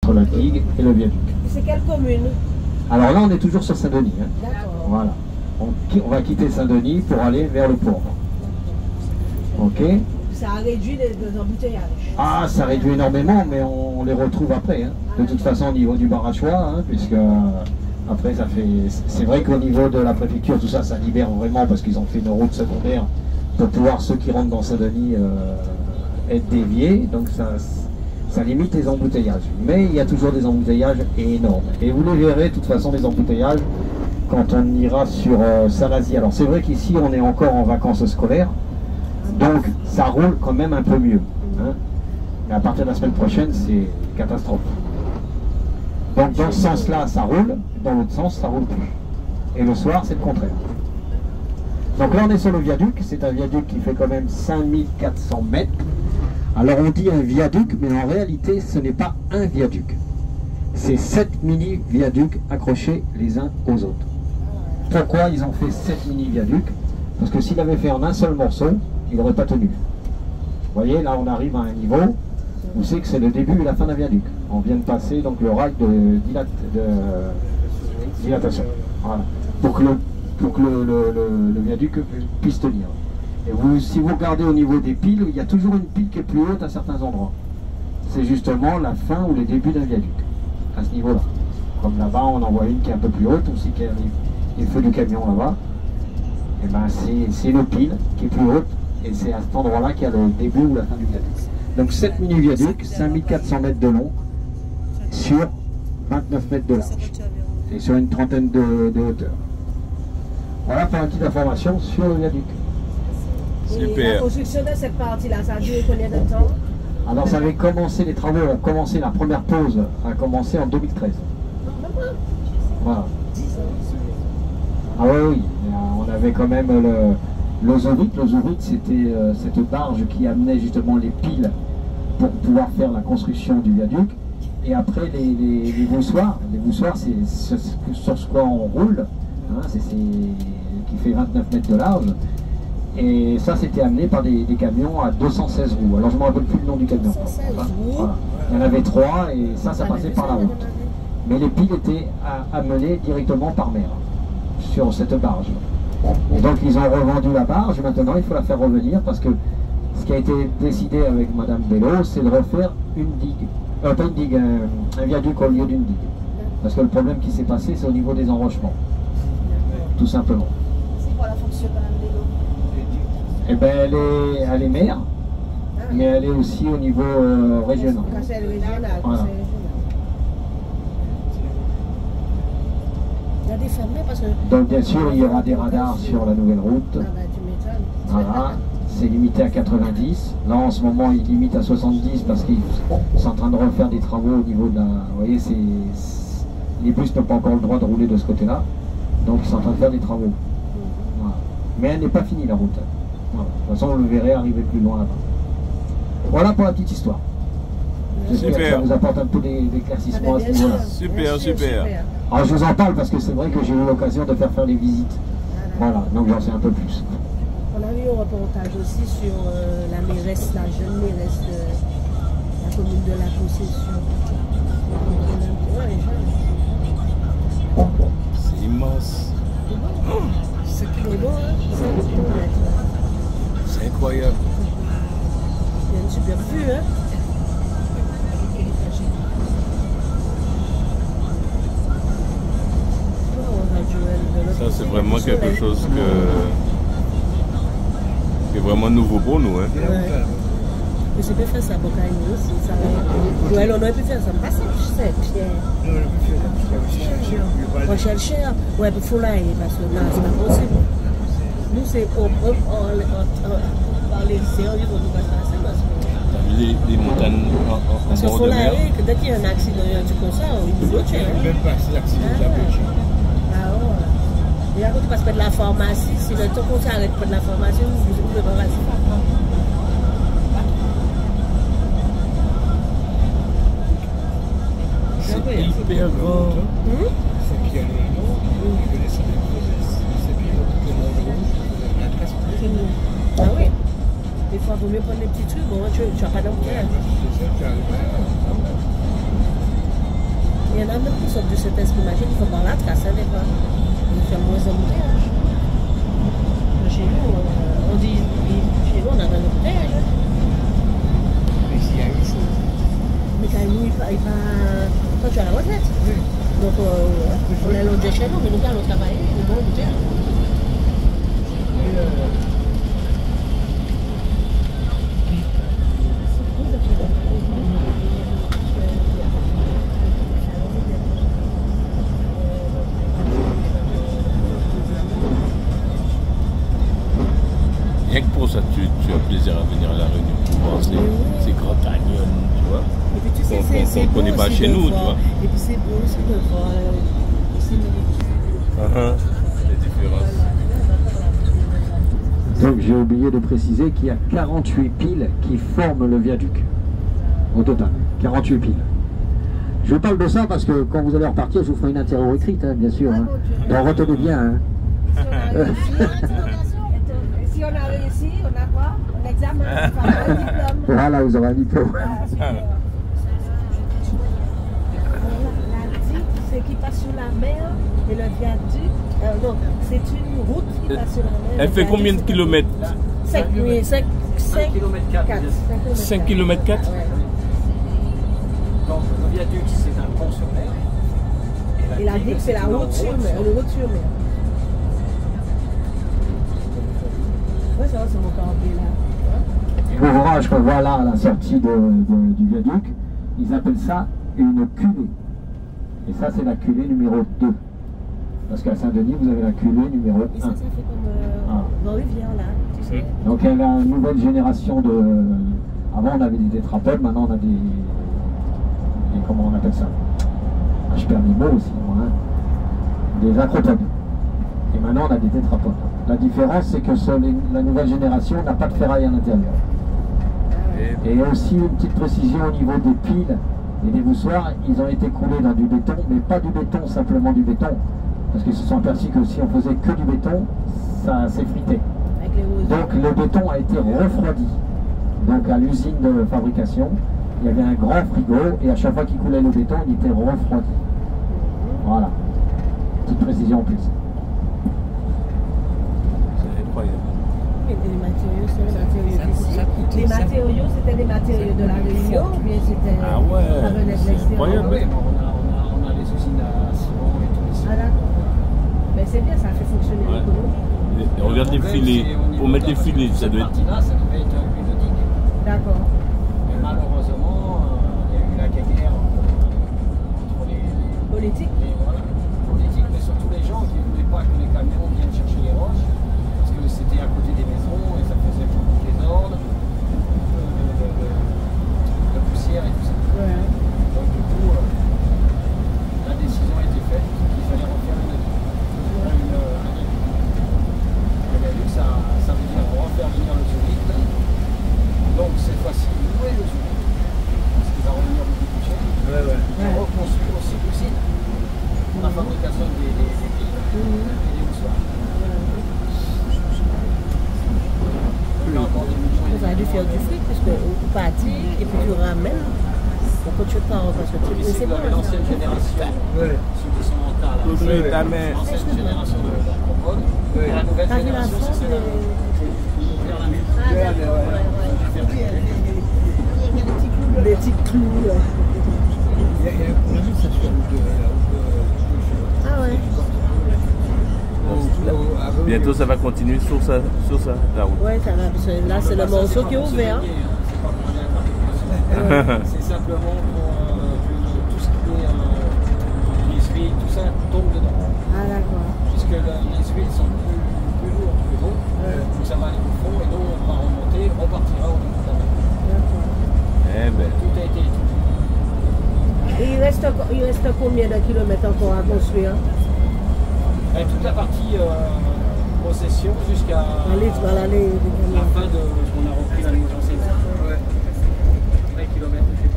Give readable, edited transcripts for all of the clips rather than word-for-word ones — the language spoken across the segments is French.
entre la digue et le viaduc. C'est quelle commune? Alors là, on est toujours sur Saint-Denis. Hein. D'accord. Voilà. On va quitter Saint-Denis pour aller vers le port. Ok. Ça a réduit les embouteillages. Ah, ça réduit énormément, mais on les retrouve après. Hein. De toute façon, au niveau du bar à choix, hein, puisque après, ça fait. C'est vrai qu'au niveau de la préfecture, tout ça, ça libère vraiment parce qu'ils ont fait une route secondaire pour pouvoir ceux qui rentrent dans Saint-Denis être déviés. Donc ça limite les embouteillages. Mais il y a toujours des embouteillages énormes. Et vous les verrez, de toute façon, les embouteillages quand on ira sur Salazie. Alors c'est vrai qu'ici, on est encore en vacances scolaires. Donc ça roule quand même un peu mieux. Hein. Mais à partir de la semaine prochaine, c'est catastrophe. Donc dans ce sens-là, ça roule. Dans l'autre sens, ça roule plus. Et le soir, c'est le contraire. Donc là, on est sur le viaduc. C'est un viaduc qui fait quand même 5400 mètres. Alors on dit un viaduc, mais en réalité, ce n'est pas un viaduc. C'est 7 mini-viaducs accrochés les uns aux autres. Pourquoi ils ont fait 7 mini-viaducs? Parce que s'il avait fait en un seul morceau, il n'aurait pas tenu. Vous voyez, là on arrive à un niveau où c'est que c'est le début et la fin d'un viaduc. On vient de passer donc le rail de dilatation. Voilà. Pour que le viaduc puisse tenir. Et si vous regardez au niveau des piles, il y a toujours une pile qui est plus haute à certains endroits. C'est justement la fin ou le début d'un viaduc, à ce niveau-là. Comme là-bas, on en voit une qui est un peu plus haute, aussi qu'il y a les feux du camion là-bas. Et ben c'est une pile qui est plus haute, et c'est à cet endroit-là qu'il y a le début ou la fin du viaduc. Donc 7 mini-viaducs, 5400 mètres de long, sur 29 mètres de large, et sur une trentaine de hauteur. Voilà pour une petite information sur le viaduc. Super. La construction de cette partie-là, ça a duré combien de temps? Alors ça avait commencé, les travaux ont commencé, la première pause a commencé en 2013. Voilà. Ah oui, on avait quand même l'ozorite. L'ozorite, c'était cette barge qui amenait justement les piles pour pouvoir faire la construction du viaduc. Et après les voussoirs, c'est sur ce quoi on roule, hein, qui fait 29 mètres de large. Et ça, c'était amené par des camions à 216 roues. Alors, je ne me rappelle plus le nom du camion. Voilà. Il y en avait 3 et ça passait par la route. Mais les piles étaient amenées directement par mer sur cette barge. Et donc, ils ont revendu la barge. Maintenant, il faut la faire revenir parce que ce qui a été décidé avec Madame Bello, c'est de refaire une digue. Pas une digue, un viaduc au lieu d'une digue. Parce que le problème qui s'est passé, c'est au niveau des enrochements. Tout simplement. C'est quoi la fonction de Madame Bello? Eh bien, elle est maire, mais elle est aussi au niveau régional. Conseil régional. Voilà. Il y a des fermés parce que... Donc bien sûr, il y aura des radars sur la nouvelle route. Ah bah, tu m'étonnes. Voilà, c'est limité à 90. Là, en ce moment, il limite à 70 parce qu'ils sont en train de refaire des travaux au niveau de la... Vous voyez, les bus n'ont pas encore le droit de rouler de ce côté-là. Donc, ils sont en train de faire des travaux. Voilà. Mais elle n'est pas finie, la route. Voilà. De toute façon, on le verrait arriver plus loin là-bas. Voilà pour la petite histoire. J'espère que ça vous apporte un peu d'éclaircissement à ce niveau-là. Super, super. Alors je vous en parle parce que c'est vrai que j'ai eu l'occasion de faire des visites. Voilà, donc j'en sais un peu plus. On a eu un reportage aussi sur la mairesse, la jeune mairesse de la commune de la Possession. C'est immense. C'est beau, hein? C'est incroyable. Il y a une super vue, hein? Ça, c'est vraiment quelque chose qui est vraiment nouveau pour nous. Hein. Ouais. Mais c'est pas faire ça pour Kanye aussi. Ouais, on aurait pu faire ça. Mais c'est Pierre. On cherche cher. Ouais, il faut l'aller parce que non, c'est pas possible. Nous, c'est par les sérieux, on ne va pas passer parce que. Les montagnes Parce qu'il faut l'aller, que dès qu'il y a un accident, un truc comme ça, il faut cher. Même pas si l'accident de la voiture. Ah ouais. Et là, quand tu passes près de la pharmacie, si le temps qu'on s'arrête près de la pharmacie, vous pouvez pas passer. C'est hyper grand. C'est bien le nom, il connaît ça. C'est bien le nom rouge, la trace. Ah oui. Des fois, il vaut mieux prendre des petits trucs, bon, tu n'as pas d'embouteillage. même pour sortir de cet esprit magique, il faut par la trace, ça dépend. Il fait moins d'embouteillage. Chez nous, on dit, chez nous, on a un embouteillage. Mais s'il y a une chose. Mais quand nous, il va, quand tu es à la retraite. Oui. Donc, on a l'autre chez nous, mais nous, quand on travaille, on va embouteillage. Rien que pour ça, tu as plaisir à venir à La Réunion pour voir ces grands canyons, tu vois. Et puis tu sais, qu'on ne connaît pas chez nous, tu vois. Et puis c'est beau aussi de voir Les différences. Donc j'ai oublié de préciser qu'il y a 48 piles qui forment le viaduc. Au total, 48 piles. Je vous parle de ça parce que quand vous allez repartir, je vous ferai une interro écrite, hein, bien sûr. Hein. Donc retenez bien. Hein. Si on a réussi, on a quoi? Un examen, on va avoir un diplôme. Voilà, vous aurez un diplôme. La digue, c'est qui passe sur la mer et le viaduc. Non, c'est une route qui passe sur la mer. Elle fait combien de kilomètres? 5 km 4. 5 km 4. Donc le viaduc, c'est un pont sur mer. Et la digue, c'est la route sur mer. Une route sur mer. Ouais, ça va, c'est mon campé là. L'ouvrage qu'on voit là à la sortie du viaduc, ils appellent ça une culée. Et ça, c'est la culée numéro 2. Parce qu'à Saint-Denis, vous avez la culée numéro 1. Et ça fait comme dans Rivière là, tu sais. Donc elle a une nouvelle génération de... Avant, on avait des tétrapodes, maintenant on a des comment on appelle ça? Je perds mes mots aussi, moi. Hein. Des acropodes. Et maintenant, on a des tétrapodes. La différence, c'est que la nouvelle génération n'a pas de ferraille à l'intérieur. Et aussi une petite précision au niveau des piles et des voussoirs, ils ont été coulés dans du béton, mais pas du béton, simplement du béton. Parce qu'ils se sont aperçus que si on faisait que du béton, ça s'effritait. Donc le béton a été refroidi. Donc à l'usine de fabrication, il y avait un grand frigo et à chaque fois qu'il coulait le béton, il était refroidi. Voilà. Petite précision en plus. Et les matériaux, c'est les matériaux, c'était des matériaux de la Réunion ou bien c'était Ah ouais, ça venait de l'extérieur? On a les usines à ciment et tout ici. Ah d'accord. Mais c'est bien, ça fait fonctionner l'économie. Et regarde les filets. Pour mettre les filets, ça doit être. Là, ça devait être une digue. D'accord. Mais malheureusement, il y a eu la guerre entre les Politique. politiques, mais surtout les gens qui ne voulaient pas que les camions viennent chercher les roches. Parce que c'était à côté des maisons et ça faisait beaucoup de désordre, de poussière et tout ça. Ouais. Donc du coup, la décision a été faite qu'il fallait refaire un viaduc. Le viaduc, ça veut dire refaire venir le touriste. Donc cette fois-ci, louer le touriste, parce qu'il va revenir beaucoup plus cher. Et reconstruire aussi l'usine pour la fabrication des piles et des moussoirs. Vous avez dû faire du fric puisque vous partez et puis tu ramènes. Pourquoi tu pars parce que tu C'est l'ancienne génération, ceux qui sont en tas là. L'ancienne génération de l'acropode. Et la nouvelle T'as vu la génération, forme c'est de... Des petits clous. Il y a un projet, ça se fait Ah ouais. Bientôt, ça va continuer sur ça, la route. Ouais, ça va. Parce que là, c'est le morceau qui est ouvert. C'est simplement pour que tout ce qui est les huiles, tout ça tombe dedans. Ah d'accord. Puisque les huiles sont plus lourdes que l'eau, donc ça va aller au fond et l'eau va remonter, repartira au bout de la mer. Eh ben. Tout a été étudié. Et il reste combien de kilomètres encore à construire? Et toute la partie possession jusqu'à la fin de ce qu'on a repris la nouvelle enseigne. 20 km, je sais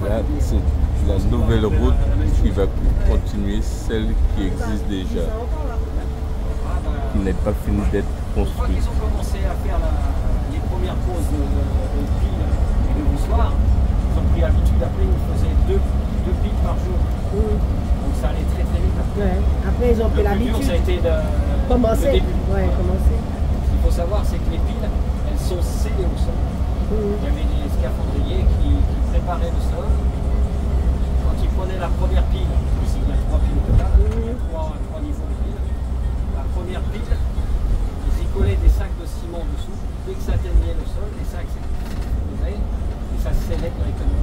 pas. Là, c'est la nouvelle route qui va continuer celle qui existe déjà, qui n'est pas finie d'être Quand construite. ils ont commencé à faire les premières poses de piles et de moussoirs, ils ont pris habitude. ils ont pris Le plus dur, ça a l'habitude. été le Commencer. début. Ouais, commencer. Ce qu'il faut savoir, c'est que les piles, elles sont scellées au sol. Il y avait des scaphandriers qui préparaient le sol. Quand ils prenaient la première pile, ici il y a 3 piles au total, il y a 3 niveaux de piles. La première pile, ils y collaient des sacs de ciment dessous. Dès que ça atteignait le sol, les sacs s'écrousaient et ça scellait directement.